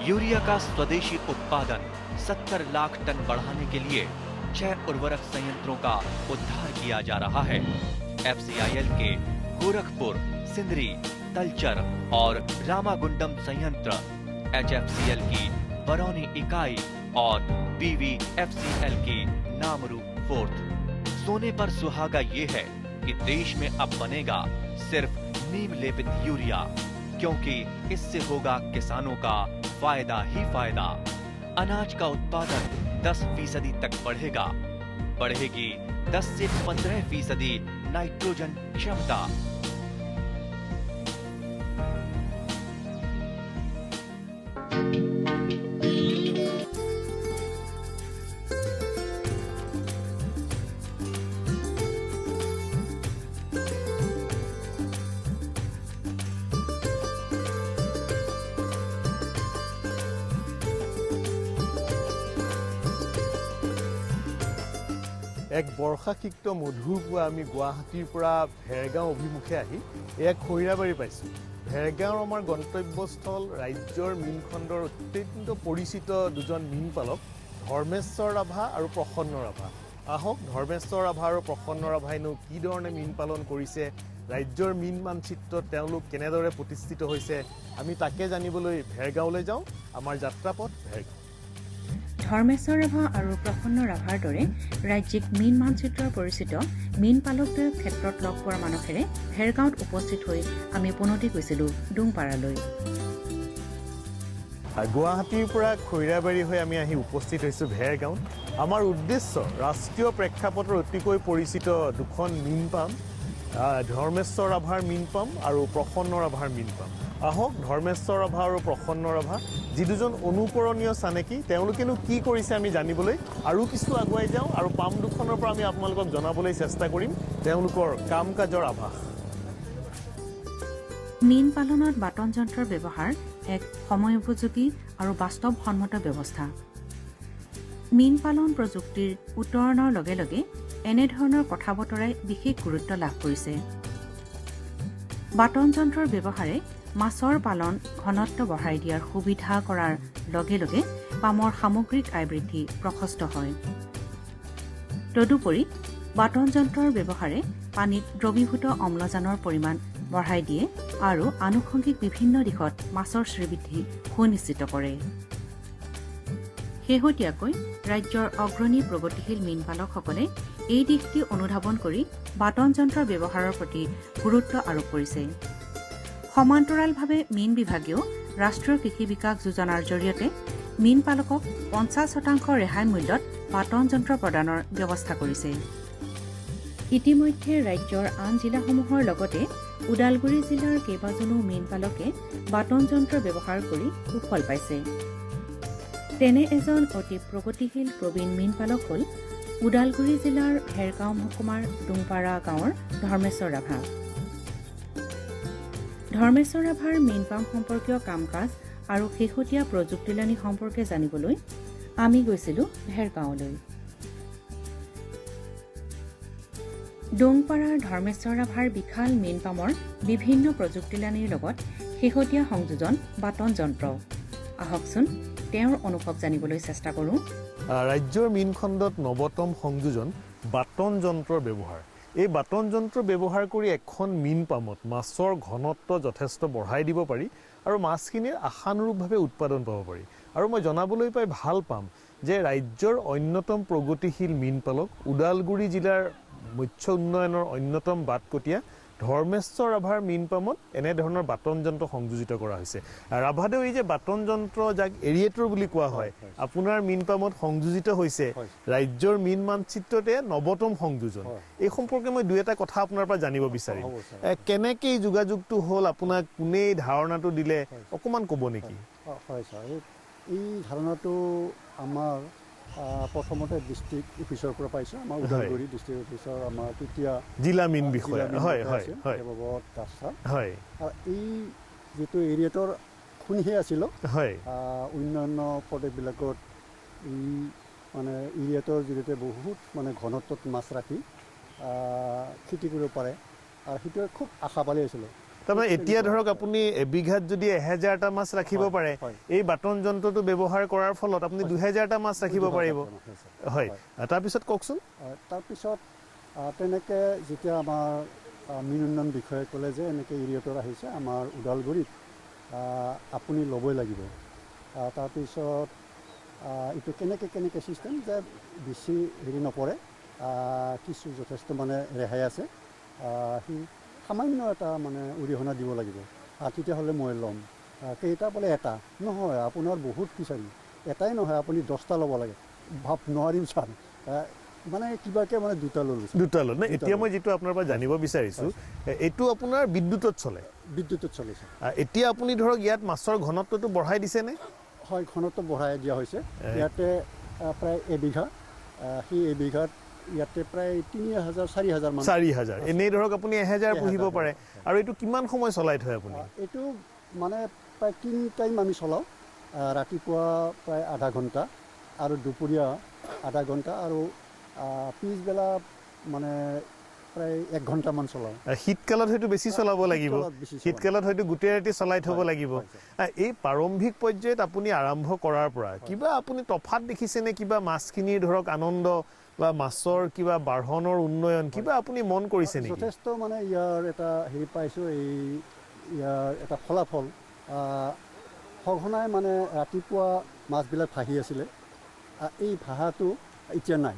Urea का स्वदेशी उत्पादन 70 लाख टन बढ़ाने के लिए 6 उर्वरक संयंत्रों का उद्धार किया जा रहा है। FCIL के गोरखपुर, सिंदरी, तलचर और रामागुंडम संयंत्र, HFCL की बरौनी इकाई और BVFCL की नामरू फोर्थ। सोने पर सुहागा ये है कि देश में अब बनेगा सिर्फ नीम लेपित यूरिया, क्योंकि इससे होगा किसानों का फायदा ही फायदा। अनाज का उत्पादन 10% तक बढ़ेगा। बढ़ेगी 10 से 15% नाइट्रोजन क्षमता। এক বৰ্ষাসিক্ত মধুৰ পুৱা আমি গুৱাহাটীৰ পৰা ভেৰগাঁও অভিমুখে আহি এক খৈৰাবাৰী পাইছোঁ। ভেৰগাঁৱৰ আমাৰ গন্তব্যস্থল ৰাজ্যৰ মীনখণ্ডৰ অত্যন্ত পৰিচিত দুজন মীন পালক ধৰ্মেশ্বৰ ৰাভা আৰু প্ৰসন্ন ৰাভা। আহক ধৰ্মেশ্বৰ ৰাভা আৰু প্ৰসন্ন ৰাভাইনো কি ধৰণে মীন পালন কৰিছে, ৰাজ্যৰ মীন মানচিত্ৰত তেওঁলোক কেনেদৰে প্ৰতিষ্ঠিত হৈছে, আমি তাকে জানিবলৈ ভেৰগাঁৱলৈ যাওঁ। আমাৰ যাত্ৰাপথ ভেৰগাঁও। ধৰ্মেশ্বৰ ৰাভা আৰু প্ৰসন্ন ৰাভাৰ দৰে ৰাজ্যিক মীন মানচিত্ৰৰ পৰিচিত মীন পালকদ্বয়ৰ ক্ষেত্ৰত লগ পোৱাৰ মানসেৰে ভেৰগাঁৱত উপস্থিত হৈ আমি পোনতে গৈছিলোঁ ডুংপাৰালৈ। গুৱাহাটীৰ পৰা খৈৰাবাৰী হৈ আমি আহি উপস্থিত হৈছোঁ ভেৰগাঁৱত। আমাৰ উদ্দেশ্য ৰাষ্ট্ৰীয় প্ৰেক্ষাপটৰ অতিকৈ পৰিচিত দুখন মীন পাম, ধৰ্মেশ্বৰ ৰাভাৰ মীন পাম আৰু প্ৰসন্ন ৰাভাৰ মীন পাম। আহক ধৰ্মেশ্বৰ ৰাভা আৰু প্ৰসন্ন ৰাভা যি দুজন অনুকৰণীয় চানেকি, তেওঁলোকেনো কি কৰিছে আমি জানিবলৈ আৰু কিছু আগুৱাই যাওঁ আৰু পাম দুখনৰ পৰা আমি আপোনালোকক জনাবলৈ চেষ্টা কৰিম তেওঁলোকৰ কাম কাজৰ আভাস। মীন পালনত বাটন যন্ত্ৰৰ ব্যৱহাৰ এক সময় উপযোগী আৰু বাস্তৱসন্মত ব্যৱস্থা। মীন পালন প্ৰযুক্তিৰ উত্তৰণৰ লগে লগে এনেধৰণৰ কথা বতৰাই বিশেষ গুৰুত্ব লাভ কৰিছে। বাটন যন্ত্ৰৰ ব্যৱহাৰে মাছৰ পালন ঘনত্ব বঢ়াই দিয়াৰ সুবিধা কৰাৰ লগে লগে পামৰ সামগ্ৰিক আয় বৃদ্ধি প্ৰশস্ত হয়। তদুপৰি বাটন যন্ত্ৰৰ ব্যৱহাৰে পানীত দ্ৰৱীভূত অম্লজানৰ পৰিমাণ বঢ়াই দিয়ে আৰু আনুষংগিক বিভিন্ন দিশত মাছৰ শ্ৰীবৃদ্ধি সুনিশ্চিত কৰে। শেহতীয়াকৈ ৰাজ্যৰ অগ্ৰণী প্ৰগতিশীল মীন পালকসকলে এই দিশটি অনুধাৱন কৰি বাটন যন্ত্ৰৰ ব্যৱহাৰৰ প্ৰতি গুৰুত্ব আৰোপ কৰিছে। সমান্তৰালভাৱে মীন বিভাগেও ৰাষ্ট্ৰীয় কৃষি বিকাশ যোজনাৰ জৰিয়তে মীন পালকক 50% ৰেহাই মূল্যত বাটন যন্ত্ৰ প্ৰদানৰ ব্যৱস্থা কৰিছে। ইতিমধ্যে ৰাজ্যৰ আন জিলাসমূহৰ লগতে ওদালগুৰি জিলাৰ কেইবাজনো মীন পালকে বাটন যন্ত্ৰ ব্যৱহাৰ কৰি সুফল পাইছে। তেনে এজন অতি প্ৰগতিশীল প্ৰবীণ মীন পালক হ'ল ওদালগুৰি জিলাৰ ভেৰগাঁও মহকুমাৰ ডুংপাৰা গাঁৱৰ ধৰ্মেশ্বৰ ৰাভা। ধৰ্মেশ্বৰ ৰাভাৰ মীন পাম সম্পৰ্কীয় কাম কাজ আৰু শেহতীয়া প্ৰযুক্তিলানি সম্পৰ্কে জানিবলৈ আমি গৈছিলোঁ ভেৰগাঁৱলৈ। ডুংপাৰাৰ ধৰ্মেশ্বৰ ৰাভাৰ বিশাল মীন পামৰ বিভিন্ন প্ৰযুক্তিলানিৰ লগত শেহতীয়া সংযোজন বাটন যন্ত্ৰ। আহকচোন তেওঁৰ অনুভৱ জানিবলৈ চেষ্টা কৰোঁ। ৰাজ্যৰ মীনখণ্ডত নৱতম সংযোজন বাটন যন্ত্ৰৰ ব্যৱহাৰ। এই বাটন যন্ত্ৰ ব্যৱহাৰ কৰি এখন মীন পামত মাছৰ ঘনত্ব যথেষ্ট বঢ়াই দিব পাৰি আৰু মাছখিনিৰ আশানুৰূপভাৱে উৎপাদন পাব পাৰি। আৰু মই জনাবলৈ পাই ভাল পাম যে ৰাজ্যৰ অন্যতম প্ৰগতিশীল মীন পালক ওদালগুৰি জিলাৰ মৎস্য উন্নয়নৰ অন্যতম বাটকটীয়া ধৰ্মেশ্বৰ ৰাভাৰ মীন পামত এনেধৰণৰ বাটন যন্ত্ৰ সংযোজিত কৰা হৈছে। ৰাভাদেউ, এই যে বাটন যন্ত্ৰ যাক এৰিয়েটৰ বুলি কোৱা হয়, আপোনাৰ মীন পামত সংযোজিত হৈছে ৰাজ্যৰ মীন মানচিত্ৰতে নৱতম সংযোজন। এই সম্পৰ্কে মই দুই এটা কথা আপোনাৰ পৰা জানিব বিচাৰিম। কেনেকৈ এই যোগাযোগটো হ'ল, আপোনাক কোনে এই ধাৰণাটো দিলে, অকণমান ক'ব নেকি? হয় ছাৰ, এই ধাৰণাটো আমাৰ প্ৰথমতে ডিষ্ট্ৰিক্ট অফিচৰ পৰা পাইছোঁ। আমাৰ ওদালগুৰি ডিষ্ট্ৰিক্ট অফিচৰ আমাৰ তেতিয়া জিলা মীন বিষয়া হয়। এই যিটো এৰিয়েটৰ শুনিহে আছিলোঁ, হয়, অন্যান্য প্ৰদেশবিলাকত এই মানে এৰিয়েটৰ জৰিয়তে বহুত মানে ঘনত্বত মাছ ৰাখি খেতি কৰিব পাৰে আৰু সেইটোৱে খুব আশা পালি আছিলোঁ। তাৰমানে এতিয়া ধৰক আপুনি এবিঘাত যদি 1000টা মাছ ৰাখিব পাৰে এই বাটন যন্ত্ৰটো ব্যৱহাৰ কৰাৰ ফলত আপুনি 2000টা মাছ ৰাখিব পাৰিব হয় তাৰপিছত কওকচোন তাৰপিছত তেনেকৈ যেতিয়া আমাৰ মীন উন্নয়ন বিষয়ে ক'লে যে এনেকৈ ইৰিয়েটৰ আহিছে আমাৰ ওদালগুৰিত আপুনি ল'বই লাগিব তাৰপিছত এইটো কেনেকৈ ছিষ্টেম যে বেছি হেৰি নপৰে কিছু যথেষ্ট মানে ৰেহাই আছে সি সামান্য এটা মানে অৰিহণা দিব লাগিব তেতিয়াহ'লে মই ল'ম কেইটা বোলে এটা নহয় আপোনাৰ বহুত বিচাৰি এটাই নহয় আপুনি 10টা ল'ব লাগে ভাব নোৱাৰিম ছাৰ মানে কিবাকৈ মানে দুটা ল'লো এতিয়া মই যিটো আপোনাৰ পৰা জানিব বিচাৰিছোঁ এইটো আপোনাৰ বিদ্যুতত চলে চলিছে এতিয়া আপুনি ধৰক ইয়াত মাছৰ ঘনত্বটো বঢ়াই দিছেনে হয় ঘনত্ব বঢ়াই দিয়া হৈছে ইয়াতে প্ৰায় এবিঘা সেই এবিঘাত ইয়াতে প্ৰায় 3000-4000 মান 4000 এনেই ধৰক আপুনি 1000 পুহিব পাৰে আৰু এইটো কিমান সময় চলাই থয় আপুনি এইটো মানে প্ৰায় 3 টাইম আমি চলাওঁ ৰাতিপুৱা প্ৰায় আধা ঘণ্টা আৰু দুপৰীয়া আধা ঘণ্টা আৰু পিছবেলা মানে প্ৰায় 1 ঘণ্টামান চলাওঁ শীতকালত হয়তো বেছি চলাব লাগিব শীতকালত হয়তো গোটেই ৰাতি চলাই থ'ব লাগিব এই প্ৰাৰম্ভিক পৰ্যায়ত আপুনি আৰম্ভ কৰাৰ পৰা কিবা আপুনি তফাত দেখিছেনে কিবা মাছখিনিৰ ধৰক আনন্দ বা মাছৰ কিবা বাঢ়নৰ উন্নয়ন কিবা আপুনি মন কৰিছে নেকি যথেষ্ট মানে ইয়াৰ এটা হেৰি পাইছোঁ ইয়াৰ এটা ফলাফল সঘনাই মানে ৰাতিপুৱা মাছবিলাক ভাহি আছিলে এই ভাহাটো এতিয়া নাই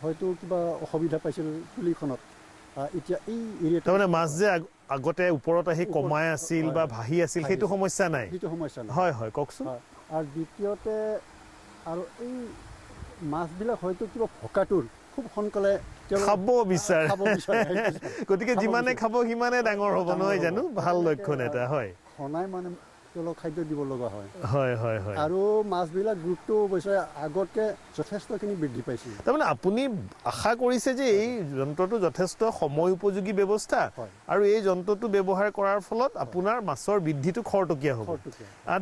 হয়তো কিবা অসুবিধা পাইছিল পুলিখনত এতিয়া এই এৰিয়াটো তাৰমানে মাছ যে আগতে ওপৰত আহি কমাই আছিল বা ভাহি আছিল সেইটো সমস্যা নাই হয় হয় কওকচোন আৰু দ্বিতীয়তে আৰু এই মাছবিলাক হয়তো কিবা ভকাটোৰ খুব সোনকালে খাব বিচাৰে গতিকে যিমানে খাব সিমানে ডাঙৰ হ'ব নহয় জানো ভাল লক্ষণ এটা হয় সনাই মানে তেওঁলোক খাদ্য দিব লগা হয় হয় আৰু মাছবিলাক গুৰুত্ব অৱশ্যে আগতকৈ যথেষ্টখিনি বৃদ্ধি পাইছে তাৰমানে আপুনি আশা কৰিছে যে এই যন্ত্ৰটো যথেষ্ট সময় উপযোগী ব্যৱস্থা আৰু এই যন্ত্ৰটো ব্যৱহাৰ কৰাৰ ফলত আপোনাৰ মাছৰ বৃদ্ধিটো খৰতকীয়া হ'ব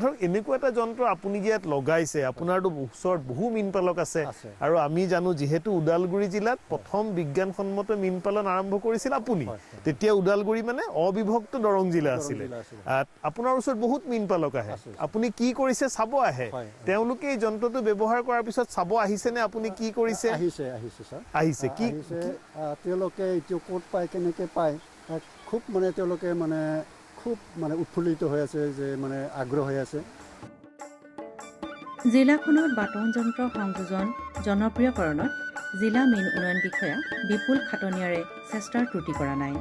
ধৰক এনেকুৱা এটা যন্ত্ৰ আপুনি যে ইয়াত লগাইছে আপোনাৰতো ওচৰত বহু মীন পালক আছে আৰু আমি জানো যিহেতু ওদালগুৰি জিলাত প্ৰথম বিজ্ঞানসন্মত মীন পালন আৰম্ভ কৰিছিল আপুনি তেতিয়া ওদালগুৰি মানে অবিভক্ত দৰং জিলা আছিলে আপোনাৰ ওচৰত বহুত মীন পালক আহে আপুনি কি কৰিছে চাব আহে তেওঁলোকে এই যন্ত্ৰটো ব্যৱহাৰ কৰাৰ পিছত চাব আহিছেনে আপুনি কি কৰিছে আহিছে কি তেওঁলোকে এতিয়া ক'ত পায় কেনেকৈ পায় খুব মানে তেওঁলোকে মানে খুব মানে উৎফুল্লিত হৈ আছে যে মানে আগ্ৰহ হৈ আছে জিলাখনত বাটন যন্ত্ৰ সংযোজন জনপ্ৰিয়কৰণত জিলা মীন উন্নয়ন বিষয়া বিপুল খাটনিয়াৰে চেষ্টাৰ ত্ৰুটি কৰা নাই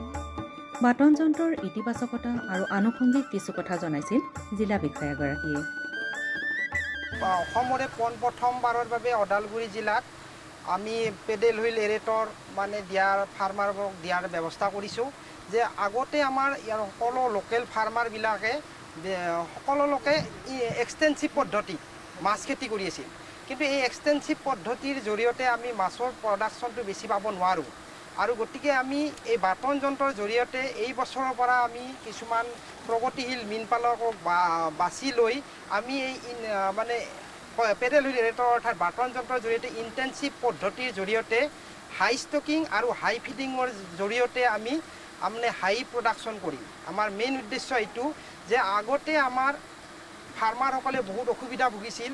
বাটন যন্ত্ৰৰ ইতিবাচকতা আৰু আনুষংগিক কিছু কথা জনাইছিল জিলা বিষয়াগৰাকীয়ে অসমৰে পোনপ্ৰথমবাৰৰ বাবে ওদালগুৰি জিলাত আমি পেডেল হুইল এৰেটৰ মানে ফাৰ্মাৰক দিয়াৰ ব্যৱস্থা কৰিছোঁ যে আগতে আমাৰ ইয়াৰ সকলো লোকেল ফাৰ্মাৰবিলাকে সকলো লোকে এক্সটেনচিভ পদ্ধতি মাছ খেতি কৰি আছিল কিন্তু এই এক্সটেনচিভ পদ্ধতিৰ জৰিয়তে আমি মাছৰ প্ৰডাকশ্যনটো বেছি পাব নোৱাৰোঁ আৰু গতিকে আমি এই বাটন যন্ত্ৰৰ জৰিয়তে এই বছৰৰ পৰা আমি কিছুমান প্ৰগতিশীল মীন পালকক বাছি লৈ আমি এই মানে পেডেল হুইল এৰেটৰ অৰ্থাৎ বাটন যন্ত্ৰৰ জৰিয়তে ইণ্টেনচিভ পদ্ধতিৰ জৰিয়তে হাই ষ্টকিং আৰু হাই ফিডিঙৰ জৰিয়তে আমি মানে হাই প্ৰডাকশ্যন কৰিম আমাৰ মেইন উদ্দেশ্য এইটো যে আগতে আমাৰ ফাৰ্মাৰসকলে বহুত অসুবিধা ভুগিছিল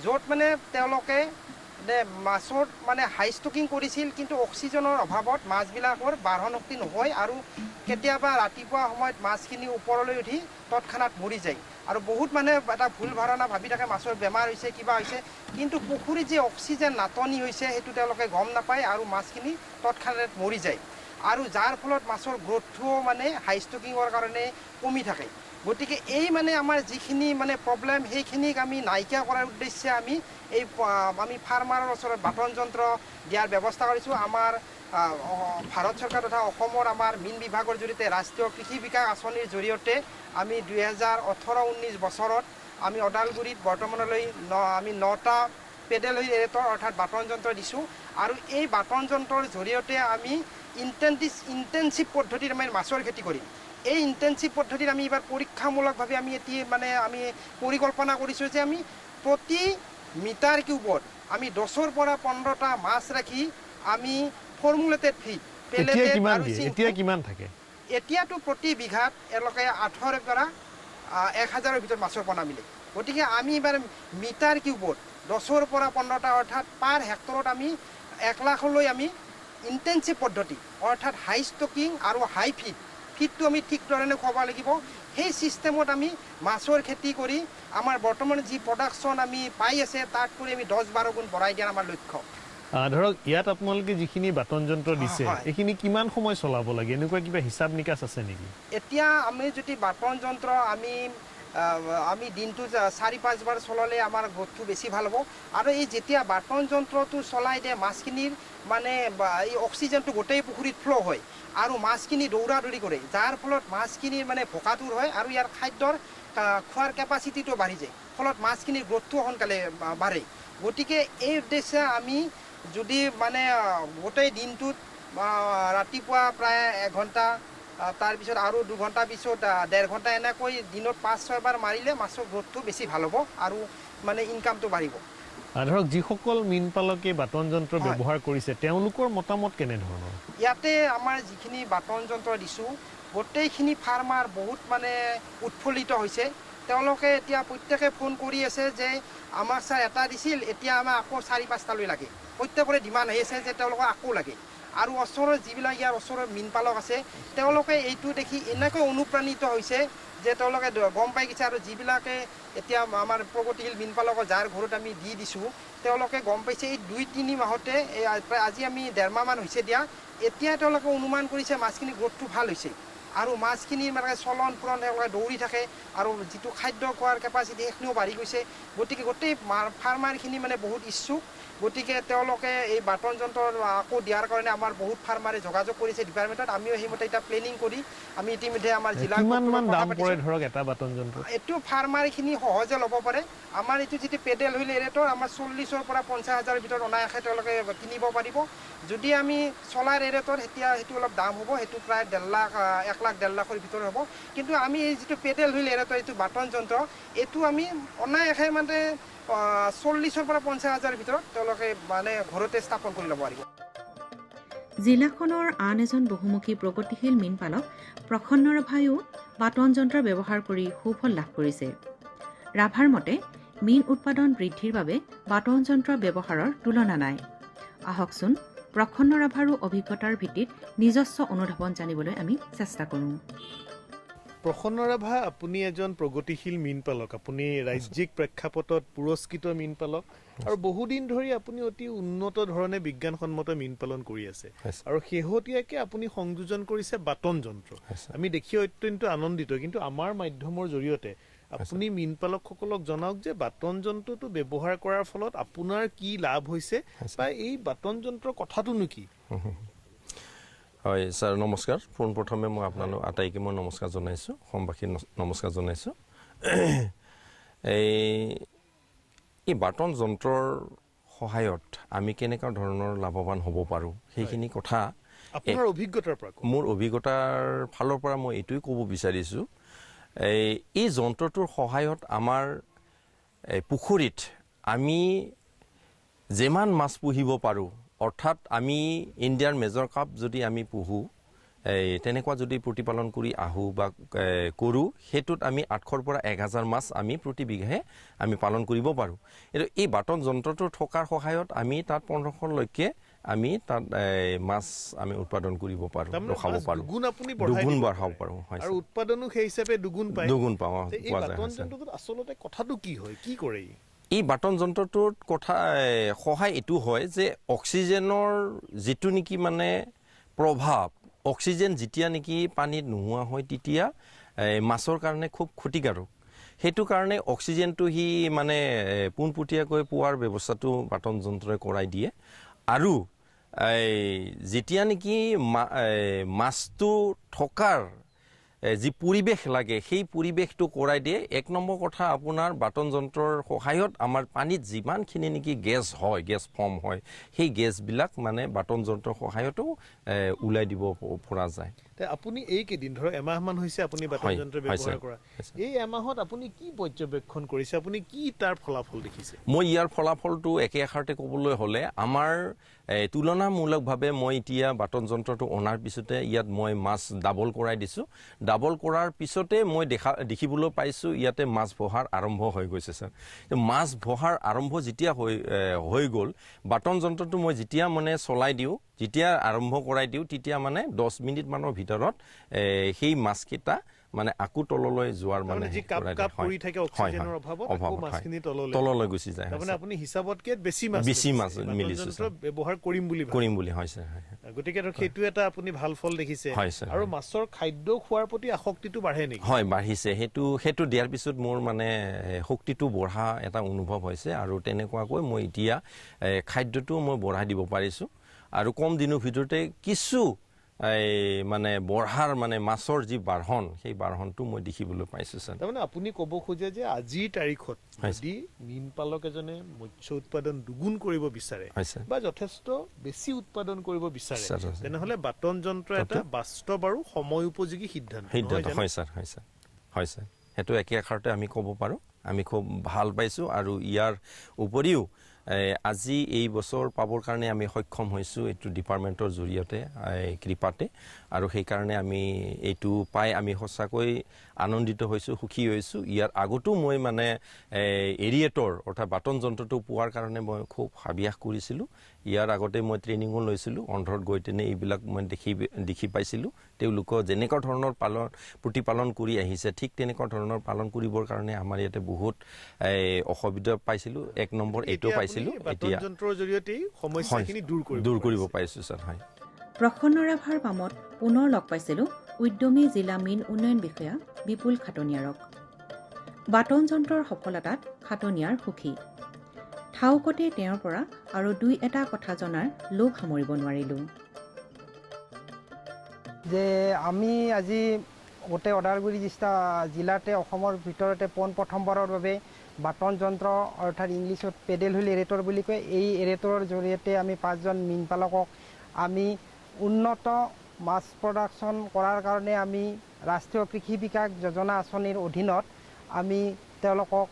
য'ত মানে তেওঁলোকে মাছৰ মানে হাই ষ্টকিং কৰিছিল কিন্তু অক্সিজেনৰ অভাৱত মাছবিলাকৰ বাঢ়ন শক্তি নহয় আৰু কেতিয়াবা ৰাতিপুৱা সময়ত মাছখিনি ওপৰলৈ উঠি তৎক্ষণাত মৰি যায় আৰু বহুত মানে এটা ভুল ধাৰণা ভাবি থাকে মাছৰ বেমাৰ হৈছে কিবা হৈছে কিন্তু পুখুৰীত যে অক্সিজেন নাটনি হৈছে সেইটো তেওঁলোকে গম নাপায় আৰু মাছখিনি তৎক্ষণাত মৰি যায় আৰু যাৰ ফলত মাছৰ গ্ৰোথটোও মানে হাই ষ্টকিঙৰ কাৰণে কমি থাকে গতিকে এই মানে আমাৰ যিখিনি মানে প্ৰব্লেম সেইখিনিক আমি নাইকিয়া কৰাৰ উদ্দেশ্যে আমি ফাৰ্মাৰৰ ওচৰত বাটন যন্ত্ৰ দিয়াৰ ব্যৱস্থা কৰিছোঁ আমাৰ ভাৰত চৰকাৰ তথা অসমৰ আমাৰ মীন বিভাগৰ জৰিয়তে ৰাষ্ট্ৰীয় কৃষি বিকাশ আঁচনিৰ জৰিয়তে আমি 2018-19 বছৰত আমি ওদালগুৰিত বৰ্তমানলৈ আমি 9টা পেডেল হুইল এৰেটৰ অৰ্থাৎ বাটন যন্ত্ৰ দিছোঁ আৰু এই বাটন যন্ত্ৰৰ জৰিয়তে আমি ইণ্টেনচিভ পদ্ধতিত আমি মাছৰ খেতি কৰিম এই ইণ্টেনচিভ পদ্ধতিত আমি এইবাৰ পৰীক্ষামূলকভাৱে আমি এতিয়া মানে আমি পৰিকল্পনা কৰিছোঁ যে আমি প্ৰতি মিটাৰ কিউবত আমি 10ৰ পৰা 15টা মাছ ৰাখি আমি ফৰ্মুলেটেড ফিড এতিয়া কিমান থাকে এতিয়াতো প্ৰতি বিঘাত এওঁলোকে 800ৰ পৰা 1000ৰ ভিতৰত মাছৰ পোনা মিলে গতিকে আমি এবাৰ মিটাৰ কিউবত 10ৰ পৰা 15টা অৰ্থাৎ পাৰ হেক্টৰত আমি 1 লাখলৈ আমি ইণ্টেনচিভ পদ্ধতি অৰ্থাৎ হাই ষ্টকিং আৰু হাই ফিডটো আমি ঠিক ধৰণে খুৱাব লাগিব সেই চিষ্টেমত আমি মাছৰ খেতি কৰি আমাৰ বৰ্তমান যি প্ৰডাকশ্যন আমি পাই আছে তাত কৰি আমি 10-12 গুণ বঢ়াই দিয়াৰ আমাৰ লক্ষ্য ধৰক ইয়াত আপোনালোকে যিখিনি বাটন যন্ত্ৰ দিছে এইখিনি কিমান সময় চলাব লাগে এনেকুৱা কিবা হিচাপ নিকাচ আছে নেকি এতিয়া আমি যদি বাটন যন্ত্ৰ আমি দিনটো 4-5 বাৰ চলালে আমাৰ গ্ৰোথটো বেছি ভাল হ'ব আৰু এই যেতিয়া বাটন যন্ত্ৰটো চলাই দিয়ে মাছখিনিৰ মানে এই অক্সিজেনটো গোটেই পুখুৰীত ফ্ল' হয় আৰু মাছখিনি দৌৰা দৌৰি কৰে যাৰ ফলত মাছখিনিৰ মানে ভোকাতুৰ হয় আৰু ইয়াৰ খাদ্যৰ খোৱাৰ কেপাচিটিটো বাঢ়ি যায় ফলত মাছখিনিৰ গ্ৰোথটো সোনকালে বাঢ়ে গতিকে এই উদ্দেশ্যে আমি যদি মানে গোটেই দিনটোত ৰাতিপুৱা প্ৰায় 1 ঘণ্টা তাৰপিছত আৰু 2 ঘণ্টা পিছত 1.5 ঘণ্টা এনেকৈ দিনত 5-6 বাৰ মাৰিলে মাছৰ গ্ৰোথটো বেছি ভাল হ'ব আৰু মানে ইনকামটো বাঢ়িব ধৰক যিসকল মীন পালকে বাটন যন্ত্ৰ ব্যৱহাৰ কৰিছে তেওঁলোকৰ মতামত কেনেধৰণৰ ইয়াতে আমাৰ যিখিনি বাটন যন্ত্ৰ দিছোঁ গোটেইখিনি ফাৰ্মাৰ বহুত মানে উৎফুল্লিত হৈছে তেওঁলোকে এতিয়া প্ৰত্যেকে ফোন কৰি আছে যে আমাক ছাৰ এটা দিছিল এতিয়া আমাক আকৌ 4-5টালৈ লাগে প্ৰত্যেকৰে ডিমাণ্ড আহি আছে যে তেওঁলোকক আকৌ লাগে আৰু ওচৰৰ যিবিলাক ইয়াৰ ওচৰৰ মীন পালক আছে তেওঁলোকে এইটো দেখি এনেকৈ অনুপ্ৰাণিত হৈছে যে তেওঁলোকে গম পাই গৈছে আৰু যিবিলাকে এতিয়া আমাৰ প্ৰগতিশীল মীন পালকৰ যাৰ ঘৰত আমি দি দিছোঁ তেওঁলোকে গম পাইছে এই 2-3 মাহতে প্ৰায় আজি আমি 1.5 মাহমান হৈছে দিয়া এতিয়া তেওঁলোকে অনুমান কৰিছে মাছখিনি গ্ৰোথটো ভাল হৈছে আৰু মাছখিনিৰ মানে চলন ফুৰণ তেওঁলোকে দৌৰি থাকে আৰু যিটো খাদ্য খোৱাৰ কেপাচিটি সেইখিনিও বাঢ়ি গৈছে গতিকে গোটেই ফাৰ্মাৰখিনি মানে বহুত ইচ্ছুক গতিকে তেওঁলোকে এই বাটন যন্ত্ৰ আকৌ দিয়াৰ কাৰণে আমাৰ বহুত ফাৰ্মাৰে যোগাযোগ কৰিছে ডিপাৰ্টমেণ্টত আমিও সেইমতে এটা প্লেনিং কৰি আমি ইতিমধ্যে আমাৰ জিলা কিমান দাম পৰে ধৰক এটা বাটন যন্ত্ৰ এইটো ফাৰ্মাৰখিনি সহজে ল'ব পাৰে আমাৰ এইটো যিটো পেডেল হুইল এৰেটৰ আমাৰ 40,000 পৰা 50,000ৰ ভিতৰত অনায়াসে তেওঁলোকে কিনিব পাৰিব যদি আমি চলাৰ এৰেটৰ এতিয়া সেইটো অলপ দাম হ'ব সেইটো প্ৰায় 1.5 লাখৰ ভিতৰত হ'ব কিন্তু আমি এই যিটো পেডেল হুইল এৰেটৰ এইটো বাটন যন্ত্ৰ এইটো আমি অনায়াসে মানে 40,000 পৰা 50,000ৰ ভিতৰত তেওঁলোকে মানে ঘৰতে স্থাপন কৰি ল'ব পাৰিব জিলাখনৰ আন এজন বহুমুখী প্ৰগতিশীল মীন পালক প্ৰসন্ন ৰাভায়ো বাটন যন্ত্ৰ ব্যৱহাৰ কৰি সুফল লাভ কৰিছে ৰাভাৰ মতে মীন উৎপাদন বৃদ্ধিৰ বাবে বাটন যন্ত্ৰ ব্যৱহাৰৰ তুলনা নাই আহকচোন প্ৰসন্ন ৰাভাৰো অভিজ্ঞতাৰ ভিত্তিত নিজস্ব অনুধাৱন জানিবলৈ আমি চেষ্টা কৰোঁ প্ৰসন্ন ৰাভা আপুনি এজন প্ৰগতিশীল মীন পালক আপুনি ৰাজ্যিক প্ৰেক্ষাপটত পুৰস্কৃত মীন পালক আৰু বহুদিন ধৰি আপুনি অতি উন্নত ধৰণে বিজ্ঞানসন্মত মীন পালন কৰি আছে আৰু শেহতীয়াকৈ আপুনি সংযোজন কৰিছে বাটন যন্ত্ৰ আমি দেখি অত্যন্ত আনন্দিত কিন্তু আমাৰ মাধ্যমৰ জৰিয়তে আপুনি মীন পালকসকলক জনাওক যে বাটন যন্ত্ৰটো ব্যৱহাৰ কৰাৰ ফলত আপোনাৰ কি লাভ হৈছে বা এই বাটন যন্ত্ৰৰ কথাটোনো কি হয় স্যাৰ নমস্কাৰ পোনপ্ৰথমে মই আপোনালোক আটাইকে মই নমস্কাৰ জনাইছোঁ অসমবাসী নমস্কাৰ জনাইছোঁ এই বাটন যন্ত্ৰৰ সহায়ত আমি কেনেকুৱা ধৰণৰ লাভৱান হ'ব পাৰোঁ সেইখিনি কথা আপোনাৰ অভিজ্ঞতাৰ পৰা মোৰ অভিজ্ঞতাৰ ফালৰ পৰা মই এইটোৱে ক'ব বিচাৰিছোঁ এই যন্ত্ৰটোৰ সহায়ত আমাৰ পুখুৰীত আমি যিমান মাছ পুহিব পাৰোঁ অৰ্থাৎ আমি ইণ্ডিয়াৰ মেজৰ কাপ যদি আমি পুহোঁ তেনেকুৱা যদি প্ৰতিপালন কৰি আহোঁ বা কৰোঁ সেইটোত আমি 800 পৰা 1000 মাছ আমি প্ৰতি বিঘাহে আমি পালন কৰিব পাৰোঁ কিন্তু এই বাটন যন্ত্ৰটো থকাৰ সহায়ত আমি তাত 1500লৈকে আমি তাত মাছ আমি উৎপাদন কৰিব পাৰোঁ ৰখাব পাৰোঁ দুগুণ বঢ়াব পাৰোঁ আৰু উৎপাদনো সেই হিচাপে দুগুণ পাওঁ এই বাটন যন্ত্ৰটোত আচলতে কথাটো কি হয় কি কৰে এই বাটন যন্ত্ৰটোৰ কথা সহায় এইটো হয় যে অক্সিজেনৰ যিটো নেকি মানে প্ৰভাৱ অক্সিজেন যেতিয়া নেকি পানীত নোহোৱা হয় তেতিয়া মাছৰ কাৰণে খুব ক্ষতিকাৰক সেইটো কাৰণে অক্সিজেনটো সি মানে পোনপটীয়াকৈ পোৱাৰ ব্যৱস্থাটো বাটন যন্ত্ৰই কৰাই দিয়ে আৰু যেতিয়া নেকি মাছটো থকাৰ যি পৰিৱেশ লাগে সেই পৰিৱেশটো কৰাই দিয়ে 1 নম্বৰ কথা আপোনাৰ বাটন যন্ত্ৰৰ সহায়ত আমাৰ পানীত যিমানখিনি নেকি গেছ হয় গেছ ফৰ্ম হয় সেই গেছবিলাক মানে বাটন যন্ত্ৰৰ সহায়তো ওলাই দিব পৰা যায় আপুনি এইকেইদিন ধৰক এমাহমান হৈছে আপুনি বাটন হয়, যন্ত্ৰ হয়, ব্যৱহাৰ ছাৰ। কৰা হয়, ছাৰ। এই এমাহত আপুনি কি পৰ্যবেক্ষণ কৰিছে আপুনি কি তাৰ ফলাফল দেখিছে মই ইয়াৰ ফলাফলটো একে আষাৰতে ক'বলৈ হ'লে আমাৰ তুলনামূলকভাৱে মই এতিয়া বাটন যন্ত্ৰটো অনাৰ পিছতে ইয়াত মই মাছ ডাবল কৰাই দিছোঁ ডাবল কৰাৰ পিছতে মই দেখিবলৈ পাইছোঁ ইয়াতে মাছ বহাৰ আৰম্ভ হৈ গৈছে ছাৰ মাছ বহাৰ আৰম্ভ যেতিয়া হৈ গ'ল বাটন যন্ত্ৰটো মই যেতিয়া মানে চলাই দিওঁ যেতিয়া আৰম্ভ কৰাই দিওঁ তেতিয়া মানে 10 মিনিটমানৰ ভিতৰত সেই মাছকেইটা মানে আকু তললৈ যোৱাৰ মানে যি কাপ পৰি থাকে অক্সিজেনৰ অভাৱত আকৌ মাছখিনি তললৈ গুচি যায় তাৰমানে আপুনি হিচাপতকে বেছি মাছ মিলিছে যন্ত্ৰ ব্যৱহাৰ কৰিম বুলি হয় ছাৰ গতিকে সেইটো এটা আপুনি ভাল ফল দেখিছে আৰু মাছৰ খাদ্য খোৱাৰ প্ৰতি আসক্তিটো বাঢ়ে নেকি হয় বাঢ়িছে সেইটো দিয়াৰ পিছত মোৰ মানে শক্তিটো বঢ়া এটা অনুভৱ হৈছে আৰু তেনেকুৱাকৈ মই এতিয়া খাদ্যটো মই বঢ়াই দিব পাৰিছোঁ আৰু কম দিনৰ ভিতৰতে কিছু মানে বঢ়াৰ মানে মাছৰ যি বাঢ়ন সেই বাঢ়নটো মই দেখিবলৈ পাইছোঁ ছাৰ তাৰমানে আপুনি ক'ব খোজে যে আজিৰ তাৰিখত যদি মীন পালক এজনে মৎস্য উৎপাদন দুগুণ কৰিব বিচাৰে বা যথেষ্ট বেছি উৎপাদন কৰিব বিচাৰে তেনেহ'লে বাটন যন্ত্ৰ এটা বাস্তৱ আৰু সময় উপযোগী সিদ্ধান্ত হয় ছাৰ সেইটো একে আষাৰতে আমি ক'ব পাৰোঁ আমি খুব ভাল পাইছোঁ আৰু ইয়াৰ উপৰিও আজি এই বছৰ পাবৰ কাৰণে আমি সক্ষম হৈছোঁ এইটো ডিপাৰ্টমেণ্টৰ জৰিয়তে কৃপাতে আৰু সেইকাৰণে আমি এইটো পাই আমি সঁচাকৈ আনন্দিত হৈছোঁ সুখী হৈছোঁ ইয়াৰ আগতো মই মানে এৰিয়েটৰ অৰ্থাৎ বাটন যন্ত্ৰটো পোৱাৰ কাৰণে মই খুব হাবিয়াস কৰিছিলোঁ ইয়াৰ আগতে মই ট্ৰেইনিঙো লৈছিলোঁ অন্ধ্ৰত গৈ তেনে এইবিলাক মই দেখি পাইছিলোঁ তেওঁলোকৰ যেনেকুৱা ধৰণৰ প্ৰতিপালন কৰি আহিছে ঠিক তেনেকুৱা ধৰণৰ পালন কৰিবৰ কাৰণে আমাৰ ইয়াতে বহুত অসুবিধা পাইছিলোঁ 1 নম্বৰ এইটো পাইছিলোঁ এতিয়া যন্ত্ৰৰ জৰিয়তে সমস্যাখিনি দূৰ কৰিব পাৰিছোঁ ছাৰ হয় প্ৰসন্ন ৰাভাৰ পামত পুনৰ লগ পাইছিলোঁ উদ্যমী জিলা মীন উন্নয়ন বিষয়া বিপুল খাটনিয়াৰক বাটন যন্ত্ৰৰ সফলতাত খাটনিয়াৰ সুখী ঠাউকতে তেওঁৰ পৰা আৰু 2-এটা কথা জনাৰ লোভ সামৰিব নোৱাৰিলোঁ যে আমি আজি গোটেই ওদালগুৰি জিলাতে অসমৰ ভিতৰতে প্ৰথমবাৰৰ বাবে বাটন যন্ত্ৰ অৰ্থাৎ ইংলিছত পেডেল হুইল এৰেটৰ বুলি কয় এই এৰেটৰৰ জৰিয়তে আমি 5জন মীন পালকক আমি উন্নত মাছ প্ৰডাকশ্যন কৰাৰ কাৰণে আমি ৰাষ্ট্ৰীয় কৃষি বিকাশ যোজনা আঁচনিৰ অধীনত আমি তেওঁলোকক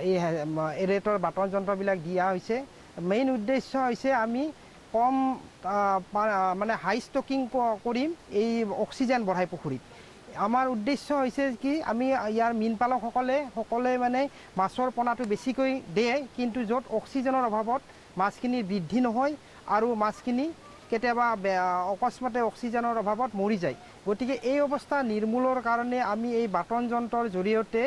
এই এৰেটৰ বাটন যন্ত্ৰবিলাক দিয়া হৈছে মেইন উদ্দেশ্য হৈছে আমি কম মানে হাই ষ্টকিং কৰিম এই অক্সিজেন বঢ়াই পুখুৰীত আমাৰ উদ্দেশ্য হৈছে কি আমি ইয়াৰ মীন পালকসকলে মানে মাছৰ পোনাটো বেছিকৈ দিয়ে কিন্তু য'ত অক্সিজেনৰ অভাৱত মাছখিনিৰ বৃদ্ধি নহয় আৰু মাছখিনি কেতিয়াবা অকস্মাতে অক্সিজেনৰ অভাৱত মৰি যায় গতিকে এই অৱস্থা নিৰ্মূলৰ কাৰণে আমি এই বাটন যন্ত্ৰৰ জৰিয়তে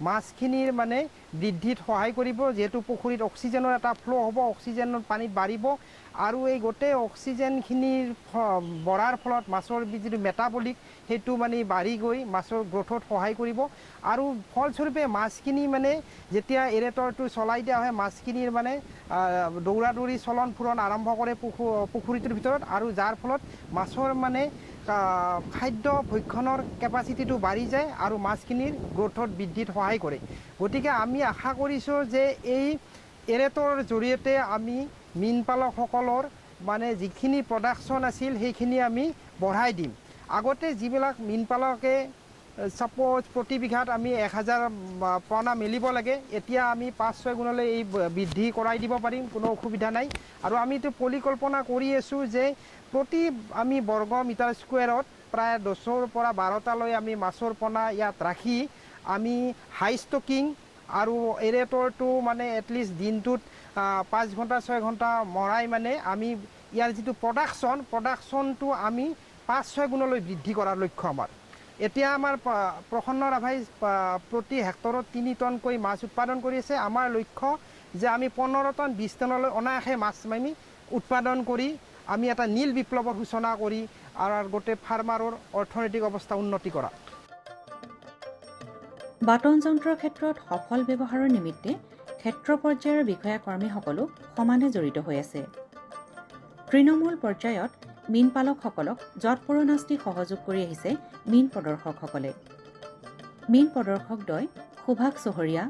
মাছখিনিৰ মানে বৃদ্ধিত সহায় কৰিব যিহেতু পুখুৰীত অক্সিজেনৰ এটা ফ্ল' হ'ব অক্সিজেনৰ পানীত বাঢ়িব আৰু এই গোটেই অক্সিজেনখিনিৰ বঢ়াৰ ফলত মাছৰ যিটো মেটাবলিক সেইটো মানে বাঢ়ি গৈ মাছৰ গ্ৰথত সহায় কৰিব আৰু ফলস্বৰূপে মাছখিনি মানে যেতিয়া এৰেটৰটো চলাই দিয়া হয় মাছখিনিৰ মানে দৌৰা দৌৰি চলন ফুৰণ আৰম্ভ কৰে পুখুৰীটোৰ ভিতৰত আৰু যাৰ ফলত মাছৰ মানে খাদ্য ভক্ষণৰ কেপাচিটিটো বাঢ়ি যায় আৰু মাছখিনিৰ গ্ৰথত বৃদ্ধিত সহায় কৰে গতিকে আমি আশা কৰিছোঁ যে এই এৰেটৰ জৰিয়তে আমি মীন পালকসকলৰ মানে যিখিনি প্ৰডাকশ্যন আছিল সেইখিনি আমি বঢ়াই দিম আগতে যিবিলাক মীন পালকে ছাপ'জ প্ৰতি বিঘাত আমি 1000 পোনা মেলিব লাগে এতিয়া আমি 5-6 গুণলৈ এই বৃদ্ধি কৰাই দিব পাৰিম কোনো অসুবিধা নাই আৰু আমিতো পৰিকল্পনা কৰি আছোঁ যে প্ৰতি আমি বৰ্গ মিটাৰ স্কুৱেৰত প্ৰায় 10ৰ পৰা 12টালৈ আমি মাছৰ পোনা ইয়াত ৰাখি আমি হাই ষ্টকিং আৰু এৰেটৰটো মানে এটলিষ্ট দিনটোত 5 ঘণ্টা 6 ঘণ্টা মৰাই মানে আমি ইয়াৰ যিটো প্ৰডাকশ্যনটো আমি 5-6 গুণলৈ বৃদ্ধি কৰাৰ লক্ষ্য আমাৰ এতিয়া আমাৰ প্ৰসন্ন ৰাভাই প্ৰতি হেক্টৰত 3 টনকৈ মাছ উৎপাদন কৰি আছে আমাৰ লক্ষ্য যে আমি 15 টন 20 টনলৈ অনায়াসে মাছ আমি উৎপাদন কৰি আমি এটা নীল বিপ্লৱৰ সূচনা কৰি আৰু গোটেই ফাৰ্মাৰৰ অৰ্থনৈতিক অৱস্থা উন্নতি কৰা বাটন যন্ত্ৰৰ ক্ষেত্ৰত সফল ব্যৱহাৰৰ নিমিত্তে ক্ষেত্ৰ পৰ্যায়ৰ বিষয়া কৰ্মীসকলো সমানে জড়িত হৈ আছে তৃণমূল পৰ্যায়ত মীন পালকসকলক যৎপৰোনাস্তি সহযোগ কৰি আহিছে মীন প্ৰদৰ্শকসকলে মীন প্ৰদৰ্শকদ্বয় সুভাষ চহৰীয়া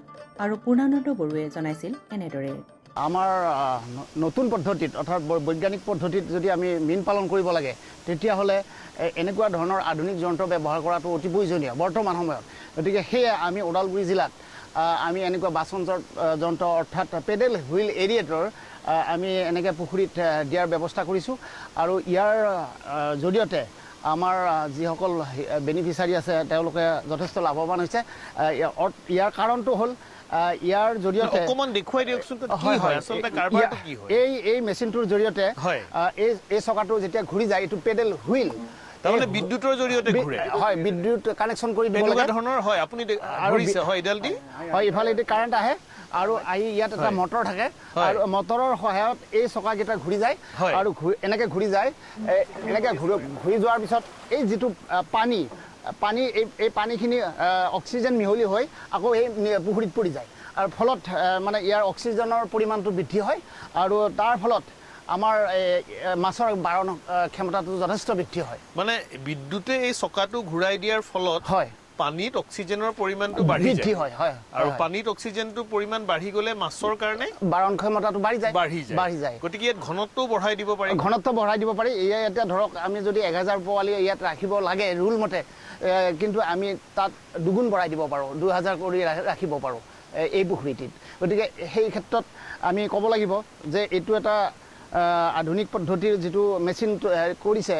আৰু পূৰ্ণানন্দ বড়োৱে জনাইছিল এনেদৰে আমাৰ নতুন পদ্ধতিত অৰ্থাৎ বৈজ্ঞানিক পদ্ধতিত যদি আমি মীন পালন কৰিব লাগে তেতিয়াহ'লে এনেকুৱা ধৰণৰ আধুনিক যন্ত্ৰ ব্যৱহাৰ কৰাটো অতি প্ৰয়োজনীয় বৰ্তমান সময়ত। গতিকে সেয়ে আমি ওদালগুৰি জিলাত আমি এনেকুৱা বাচন যন্ত্ৰ অৰ্থাৎ পেডেল হুইল এৰিয়েটৰ আমি এনেকৈ পুখুৰীত দিয়াৰ ব্যৱস্থা কৰিছোঁ। আৰু ইয়াৰ জৰিয়তে আমাৰ যিসকল বেনিফিচাৰী আছে তেওঁলোকে যথেষ্ট লাভৱান হৈছে। ইয়াৰ কাৰণটো হ'ল ইয়াৰ জৰিয়তে অকণমান দেখুৱাই দিয়কচোন কি হয় আচলতে কাৰবাৰটো কি হয়। এই মেচিনটোৰ জৰিয়তে এই চকাটো যেতিয়া ঘূৰি যায় এইটো পেডেল হুইল তাৰমানে বিদ্যুতৰ জৰিয়তে ঘূৰে। হয়, বিদ্যুৎ কানেকশ্যন কৰি দিব লাগে ধৰণৰ হয়। আপুনি ঘূৰিছে হয় এডাল দি হয়, ইফালে এটি কাৰেণ্ট আহে আৰু আহি ইয়াত এটা মটৰ থাকে আৰু মটৰৰ সহায়ত এই চকাকেইটা ঘূৰি যায় আৰু এনেকৈ ঘূৰি যায়। এনেকৈ ঘূৰি যোৱাৰ পিছত এই যিটো পানী এই পানীখিনি অক্সিজেন মিহলি হৈ আকৌ এই পুখুৰীত পৰি যায় আৰু ফলত মানে ইয়াৰ অক্সিজেনৰ পৰিমাণটো বৃদ্ধি হয় আৰু তাৰ ফলত আমাৰ মাছৰ বাৰণ ক্ষমতাটো যথেষ্ট বৃদ্ধি হয়। মানে বিদ্যুতে এই চকাটো ঘূৰাই দিয়াৰ ফলত হয় পানীত অক্সিজেনৰ পৰিমাণটো বৃদ্ধি হয় আৰু পানীত অক্সিজেনটোৰ পৰিমাণ বাঢ়ি গ'লে মাছৰ কাৰণে বাৰণ ক্ষমতাটো বাঢ়ি যায়। গতিকে ইয়াত ঘনত্বও বঢ়াই দিব পাৰি। ঘনত্ব বঢ়াই দিব পাৰি। এতিয়া ধৰক আমি যদি 1000 পোৱালি ইয়াত ৰাখিব লাগে ৰুল মতে, কিন্তু আমি তাত দুগুণ বঢ়াই দিব পাৰোঁ, 2000 কৰি ৰাখিব পাৰোঁ এই পুখুৰীটিত। গতিকে সেই ক্ষেত্ৰত আমি ক'ব লাগিব যে এইটো এটা আধুনিক পদ্ধতিৰ যিটো মেচিন কৰিছে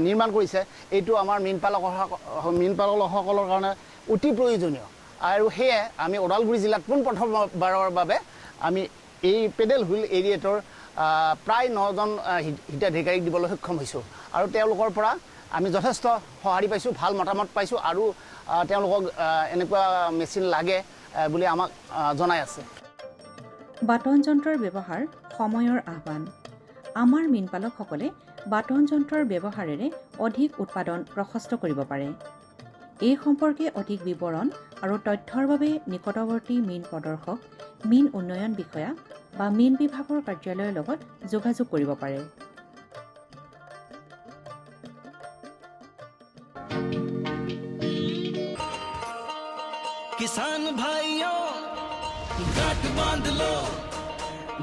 নিৰ্মাণ কৰিছে এইটো আমাৰ মীন পালকসকলৰ কাৰণে অতি প্ৰয়োজনীয়। আৰু সেয়ে আমি ওদালগুৰি জিলাত পোনপ্ৰথমবাৰৰ বাবে আমি এই পেডেল হুইল এৰিয়েটৰ প্ৰায় 9জন হিতাধিকাৰীক দিবলৈ সক্ষম হৈছোঁ আৰু তেওঁলোকৰ পৰা আমি যথেষ্ট সঁহাৰি পাইছোঁ, ভাল মতামত পাইছোঁ আৰু তেওঁলোকক এনেকুৱা মেচিন লাগে বুলি আমাক জনাই আছে। বাটন যন্ত্ৰৰ ব্যৱহাৰ সময়ৰ আহ্বান। আমাৰ মীনপালকসকলে বাটন যন্ত্ৰৰ ব্যৱহাৰেৰে অধিক উৎপাদন প্ৰশস্ত কৰিব পাৰে। এই সম্পৰ্কে অধিক বিৱৰণ আৰু তথ্যৰ বাবে নিকটৱৰ্তী মীন প্ৰদৰ্শক, মীন উন্নয়ন বিষয়া বা মীন বিভাগৰ কাৰ্যালয়ৰ লগত যোগাযোগ কৰিব পাৰে। किसान भाइयों गांठ बांध लो,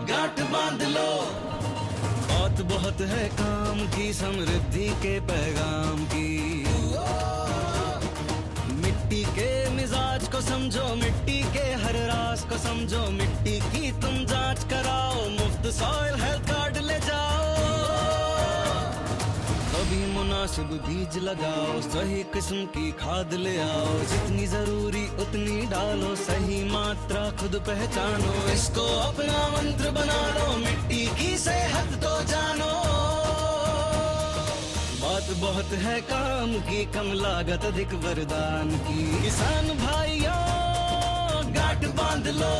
गांठ बांध लो, बहुत बहुत है काम की, समृद्धि के पैगाम की। मिट्टी के मिजाज को समझो, मिट्टी के हर राज को समझो, मिट्टी की तुम जांच कराओ, मुफ्त सॉइल हेल्थ कार्ड ले जाओ। कभी मुनासिब बीज लगाओ, सही किस्म की खाद ले आओ, जितनी जरूरी उतनी डालो, सही मात्रा खुद पहचानो, इसको अपना मंत्र बना लो, मिट्टी की सेहत तो जानो। बात बहुत है काम की, कम लागत अधिक वरदान की, किसान भाइयों गांठ बांध लो।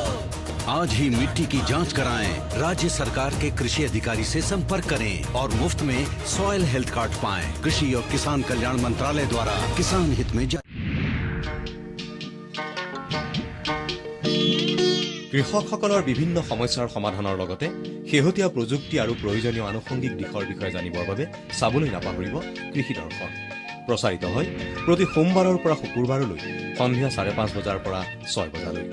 आज ही मिट्टी की जांच कराएं, राज्य सरकार के कृषि अधिकारी से संपर्क करें और मुफ्त में सॉइल हेल्थ कार्ड पाएं। कृषि और किसान कल्याण मंत्रालय द्वारा किसान हित में কৃষকসকলৰ বিভিন্ন সমস্যাৰ সমাধানৰ লগতে শেহতীয়া প্ৰযুক্তি আৰু প্ৰয়োজনীয় আনুষংগিক দিশৰ বিষয়ে জানিবৰ বাবে চাবলৈ নাপাহৰিব কৃষি দৰ্শন। প্ৰচাৰিত হয় প্ৰতি সোমবাৰৰ পৰা শুকুৰবাৰলৈ সন্ধিয়া 5:30 বজাৰ পৰা 6 বজালৈ।